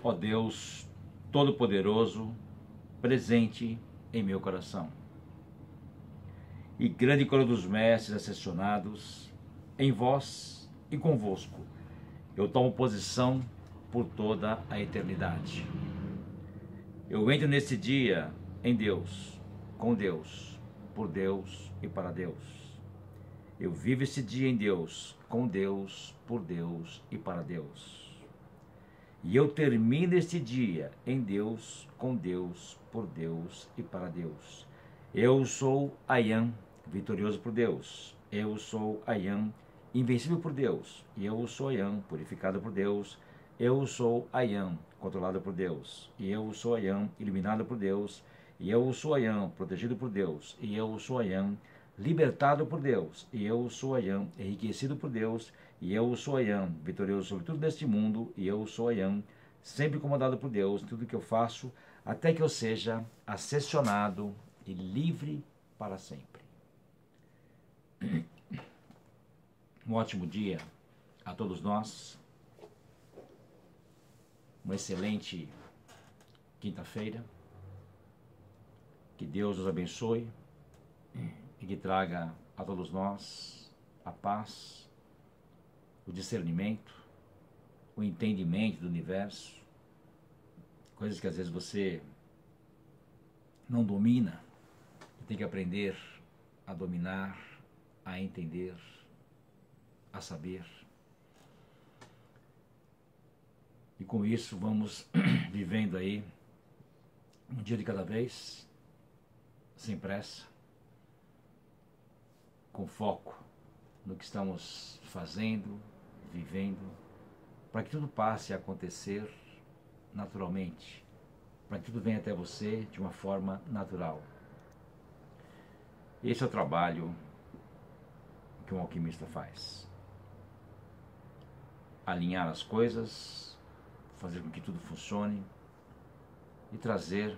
ó Deus Todo-Poderoso, presente em meu coração. E grande coro dos mestres ascensionados, em vós e convosco, eu tomo posição por toda a eternidade. Eu entro nesse dia em Deus, com Deus, por Deus e para Deus. Eu vivo esse dia em Deus, com Deus, por Deus e para Deus. E eu termino este dia em Deus, com Deus, por Deus e para Deus. Eu sou Ayam, vitorioso por Deus. Eu sou Ayam, invencível por Deus. E eu sou Ayam, purificado por Deus. Eu sou Ayam, controlado por Deus. E eu sou Ayam, iluminado por Deus. E eu sou Ayam, protegido por Deus. E eu sou Ayam, libertado por Deus. E eu sou Ayam, enriquecido por Deus. E eu sou Ayam, vitorioso sobre tudo neste mundo. E eu sou Ayam, sempre comandado por Deus, tudo que eu faço, até que eu seja ascensionado e livre para sempre. Um ótimo dia a todos nós. Uma excelente quinta-feira. Que Deus nos abençoe e que traga a todos nós a paz, o discernimento, o entendimento do universo, coisas que às vezes você não domina, tem que aprender a dominar, a entender, a saber. E com isso vamos vivendo aí um dia de cada vez, sem pressa, com foco no que estamos fazendo, vivendo, para que tudo passe a acontecer naturalmente, para que tudo venha até você de uma forma natural. Esse é o trabalho que um alquimista faz. Alinhar as coisas, fazer com que tudo funcione e trazer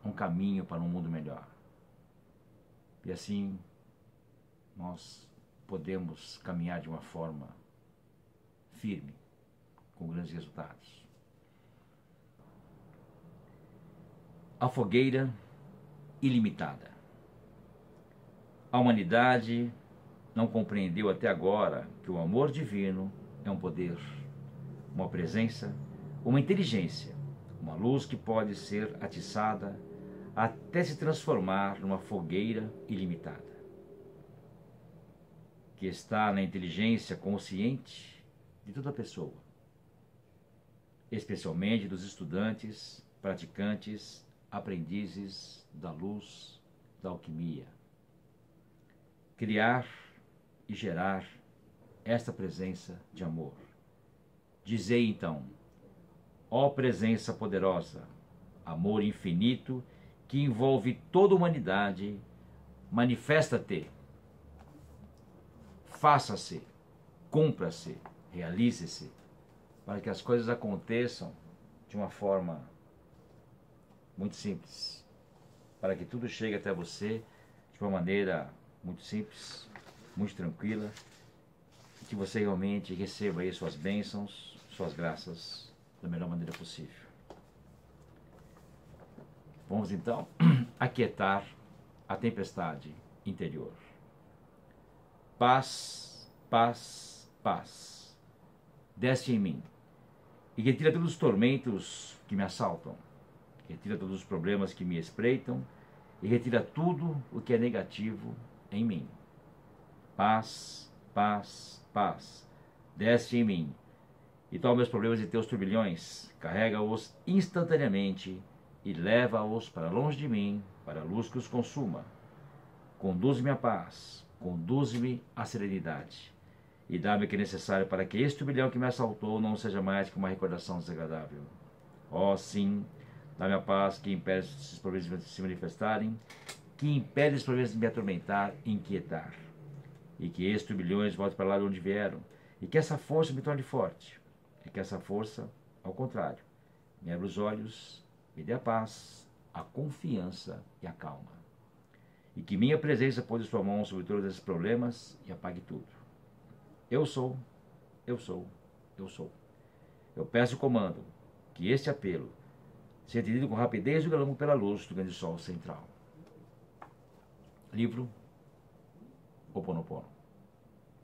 um caminho para um mundo melhor. E assim nós podemos caminhar de uma forma firme, com grandes resultados. A fogueira ilimitada. A humanidade não compreendeu até agora que o amor divino é um poder, uma presença, uma inteligência, uma luz que pode ser atiçada até se transformar numa fogueira ilimitada, que está na inteligência consciente de toda pessoa, especialmente dos estudantes, praticantes, aprendizes da luz, da alquimia. Criar e gerar esta presença de amor. Dizei então, ó presença poderosa, amor infinito que envolve toda a humanidade, manifesta-te, faça-se, cumpra-se, realize-se, para que as coisas aconteçam de uma forma muito simples, para que tudo chegue até você de uma maneira muito simples, muito tranquila, e que você realmente receba aí suas bênçãos, suas graças da melhor maneira possível. Vamos então aquietar a tempestade interior. Paz, paz, paz. Desce em mim e retira todos os tormentos que me assaltam, retira todos os problemas que me espreitam e retira tudo o que é negativo em mim. Paz, paz, paz. Desce em mim e toma meus problemas e teus turbilhões, carrega-os instantaneamente e leva-os para longe de mim, para a luz que os consuma. Conduz-me à paz, conduz-me à serenidade e dá-me o que é necessário para que este turbilhão que me assaltou não seja mais que uma recordação desagradável. Ó, sim, dá-me a paz que impede esses problemas de se manifestarem, que impede esses problemas de me atormentar e inquietar. E que estes turbilhões voltem para lá de onde vieram, e que essa força me torne forte, e que essa força, ao contrário, me abra os olhos, me dê a paz, a confiança e a calma. E que minha presença pose sua mão sobre todos esses problemas e apague tudo. Eu sou, eu sou, eu sou. Eu peço e comando que este apelo seja atendido com rapidez e galão pela luz do grande sol central. Livro Ho'oponopono.